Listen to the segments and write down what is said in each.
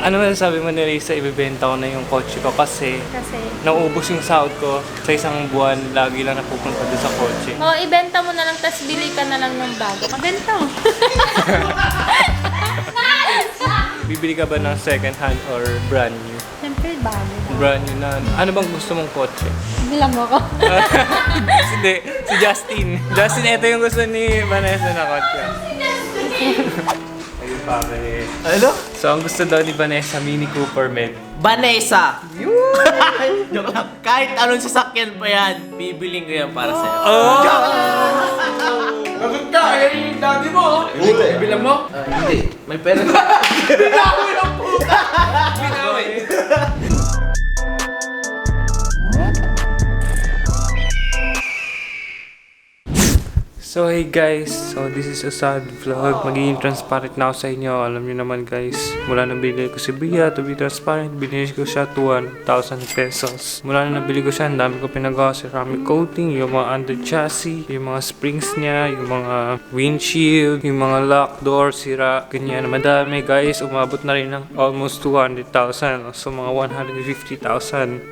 Ano masasabi mo ni Risa, ibibenta ko na yung kotse ko kasi naubos yung sahod ko sa isang buwan, lagi lang napupunta doon sa kotse. O, ibenta mo na lang, tas bili ka na lang ng bago. Mabenta mo. Bibili ka ba ng second hand or brand new? Siyempre, bago. Brand new na. Ano bang gusto mong kotse? Bilang mo ko. Hindi, si Justin. Justin, ito yung gusto ni Vanessa na kotse. Ayun pa Ano? So, ang gusto daw ni Vanessa, Mini Cooper Med. Vanessa! Joke lang. Kahit anong sasakyan pa yan, bibiling ko yan para sa'yo. Lagot ka! Ayan yung daddy mo! Bilang mo? Hindi. May pera na. Binawi ang puta! Binawi! So hey guys, so this is a sad vlog. Magiging transparent na ako sa inyo. Alam niyo naman guys, mula na binili ko si Bria, to be transparent, binili ko siya 200,000 pesos. Mula na nabili ko siya, ang dami ko pinagawa, ceramic coating, yung mga under chassis, yung mga springs niya, yung mga windshield, yung mga lock door, sira, ganyan. Madami guys, umabot na rin ng almost 200,000. So mga 150,000.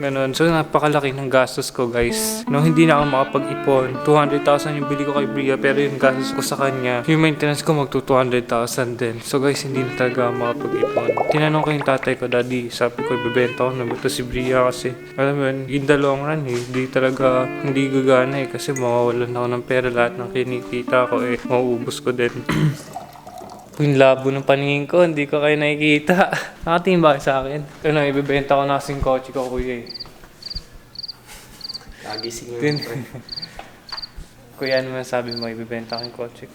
Ganun. So napakalaki ng gastos ko guys. No, hindi na ako makapag-ipon. 200,000 yung bili ko kay Bria, pero yung gastos ko sa kanya, yung maintenance ko magto 200,000 din. So guys, hindi na talaga makapag-ipon. Tinanong ko yung tatay ko, daddy, sabi ko, ibebenta ko na ba ito si Bria kasi, alam mo yun, in the long run hindi talaga, hindi gagana kasi mawawalan ako ng pera, lahat ng kinikita ko mauubos ko din. Yung labo ng paningin ko, hindi ko kayo nakikita. Nakatingin ba kayo sa akin? Ano, ibebenta ko na kasing kotse ko, kuya Nagising Din. Kuya, ano masabi mo, ibibenta ko yung kotse ko?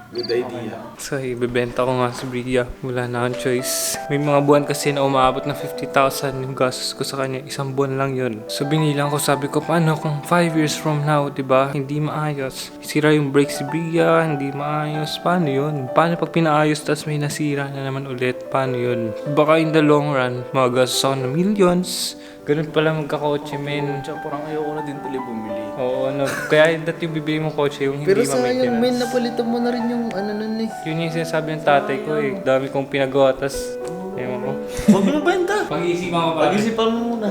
Good idea. So, ibibenta ko nga si Bria. Wala na akong choice. May mga buwan kasi na umabot na 50,000 yung gastos ko sa kanya. Isang buwan lang yun. So, binilang ko, sabi ko, paano kung 5 years from now, diba? Hindi maayos. Sira yung brake si Bria, hindi maayos. Paano yun? Paano pag pinaayos, tas may nasira na naman ulit? Paano yun? Baka in the long run, magastos ako ng millions. Ganun pala magkakotse, men. Parang ayoko na din tuloy bumili. Oo, ano. Kaya dati yung bibili mong kotse, yung hindi Pero sayang, men, ma-maintenance. napalitan mo na rin yung ano nun eh. Yun yung sinasabi ng tatay ko Dami kong pinagawa, tas ewan ko. Huwag mo benta. Pag-iisipan ko pa. Pag-isipan mo muna.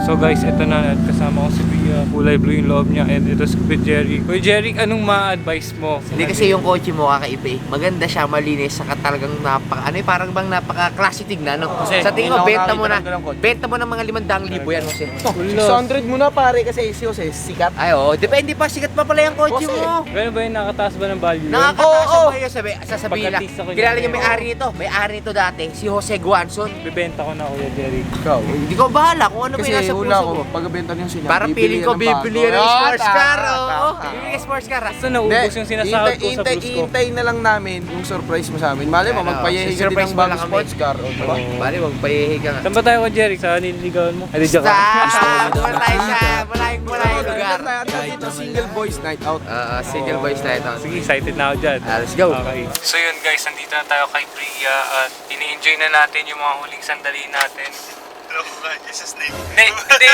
So guys, ito na. Kasama ko si Bria. Kulay blue yung loob niya. And ito si Kuya Jerry. Kuya Jerry, anong ma-advise mo? Hindi kasi yung kotse mo kakaiba eh. Maganda siya, malinis, saka talagang parang bang napaka-classy tignan, no? Kasi, Sa tingin ko, hindi na benta ako mo na. nakakita ng kotse. Benta mo ng mga 500,000 yan, Jose. 600 mo na pare kasi si Jose, sikat. Ay, oo. Depende pa, sikat pa pala yung kotse mo. Ganun ba yung nakataas ba ng value? Nakakataas ang kayo, sasabihin na. Pagkatis ako Kilala niya. niyo may-ari nito dati, si Jose Guanzon. Bibenta ko na, Kuya Jerry. Ikaw. Hindi ko bahala kung ano ba Kasi yung nasa hula puso ko, mo. pagbenta niyo sila. Para piling ko bibili yan ng sports car, oo. Bibili ka sports car, ha? So naubos yung sinasahod ko sa blues ko. Hintay na lang namin yung surprise mo sa amin. Mali mo, Ano, magpayahin ka din surprise ng mo lang bagong kami. sports car. O, diba? Bali, magpahihi ka nga. Saan ba tayo, Kuya Jerry? Sa nililigawan mo? Ay, di joke. Doon tayo sa malayong lugar. Ito, single boys night out. Single boys tayo ito. Sige, excited na ako dyan. Let's go. Okay. So yun guys, nandito na tayo kay Bria at ini-enjoy na natin yung mga huling sandali natin. Hindi.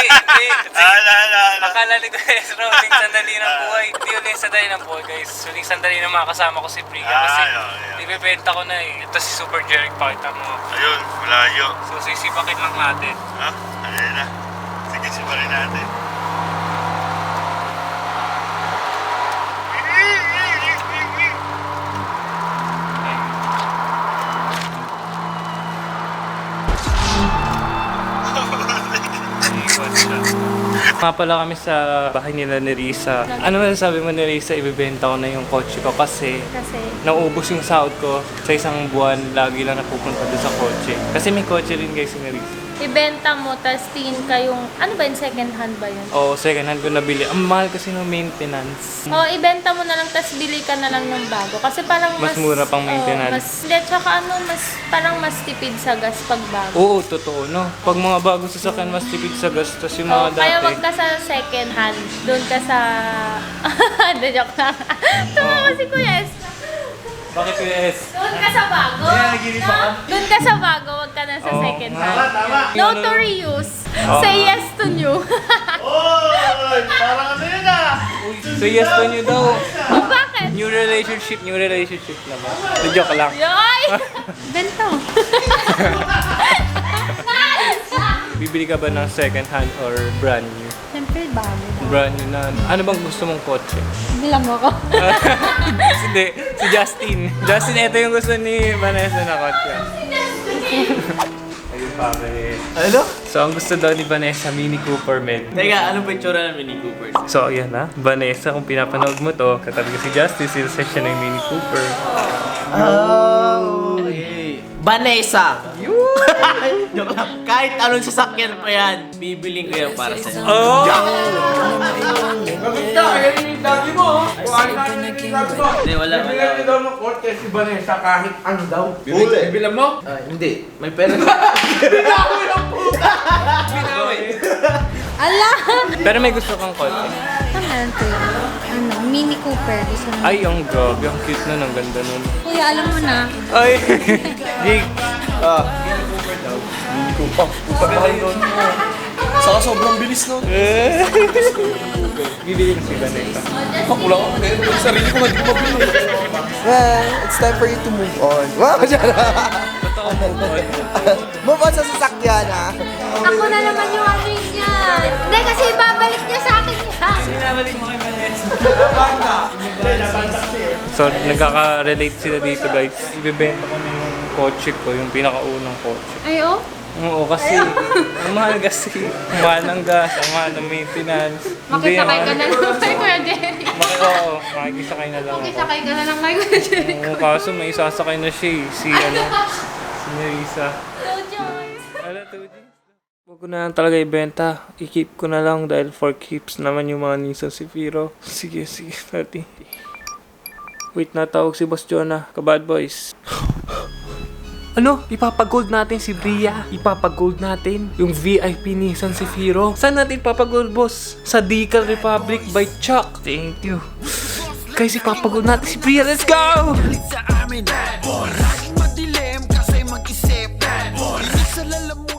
Akala ni guys, huling sandali ng buhay. Hindi huling sandali ng buhay guys. Huling sandali ng mga kasama ko si Bria kasi ibebenta ko na Ito si Super Jeric, pakita mo. Ayun, malayo. So sisipakin lang natin. Ha? Ayun na. Sige, siparin natin. Nga pala kami sa bahay nila ni Risa. Ano masasabi mo ni Risa, ibibenta ko na yung kotse ko kasi naubos yung sahod ko sa isang buwan, lagi lang napupunta doon sa kotse. Kasi may kotse rin guys ni Risa. Ibenta mo, tas tingin ka yung, ano ba yun, second hand ba yun? Oo, second hand ko nabili. Ang mahal kasi ng maintenance. O, ibenta mo na lang, tas bili ka na lang ng bago. Kasi parang Mas mura pang maintenance. Tsaka parang mas tipid sa gas pag bago. Oo, totoo, no? Pag mga bagong sasakyan, mas tipid sa gastos yung mga Kaya dati. wag ka sa second hand. Doon ka sa... Hindi, joke lang. Tumawa si Kuya S. Bakit Kuya S? Doon ka sa bago. naginip ako. Doon ka sa bago, wag ka na sa Oo. second hand. Tama. No to reuse. Say yes to new. Oy! Parang ano yun ah! So yes to nyo daw. Bakit? New relationship naman. The joke lang. Yoy! Bento. Bibili ka ba ng second hand or brand new? Siyempre, bago. Brand new na. Ano bang gusto mong kotse? Bilang mo ko. Hindi, si Justin. Justin, ito yung gusto ni Vanessa na kotse. Ayun pare. Ano? So, ang gusto daw ni Vanessa, Mini Cooper Med. Teka, ano ba yung tsura ng Mini Cooper? So, ayan na. Vanessa, kung pinapanood mo to, katabi ko si Justin, sinasay siya ng Mini Cooper. Oh, okay. Vanessa! Joke lang. Kahit anong sasakyan pa yan, bibiling ko yan para sa'yo. Oh! Bakit ka? Ayan yung daddy mo. Kuhaan natin yung daddy mo. Hindi, wala. Bibilan niyo daw ng kotse si Vanessa kahit ano daw. Bibilan mo? Hindi. May pera. Binawi ang puta! Binawi. Ala! Pero may gusto kang kotse. Ano to yun? Ano? Mini Cooper. Gusto mo? Ay, ang grabe. Ang cute nun. Ang ganda nun. Kuya, alam mo na. Ay! Jake! Pagmahal doon. Saka sobrang bilis nun. Bibili ko si Vanessa. Wala ko. Sarili ko hindi ko mabili. Well, it's time for you to move on. Wow, Totoo mo. move on sa sasakyan, ha? Ako na naman yung ano niya. Hindi, kasi babalik niya sa akin yan. So, nagkaka-relate sila dito, guys. Ibebenta ko na yung kotse ko, yung pinakaunang kotse. Ay, oh. Oo, kasi ang mahal kasi. Ang mahal ng gas, ang mahal ng maintenance. Makisakay ka na lang kay Kuya Jerry. Oo, makikisakay na lang ako. Makisakay ka na lang kay Kuya Jerry. Oo, kaso may isasakay na siya eh. Si Nerissa. Hello, Jones. Ano to, huwag ko na lang talaga ibenta. I-keep ko na lang dahil for keeps naman yung mga Nissan Zafiro. Sige, 30. Wait, natawag si Boss Jonah. Kabad boys. Ano? Ipapagold natin si Bria. Ipapagold natin yung VIP Nissan Zafiro. Saan natin ipapagold, boss? Sa Decal Republic by Chuck. Thank you. Guys, ipapagold natin si Bria. Let's go! Sa amin, madilim kasi mag-isip. Sa lalamunan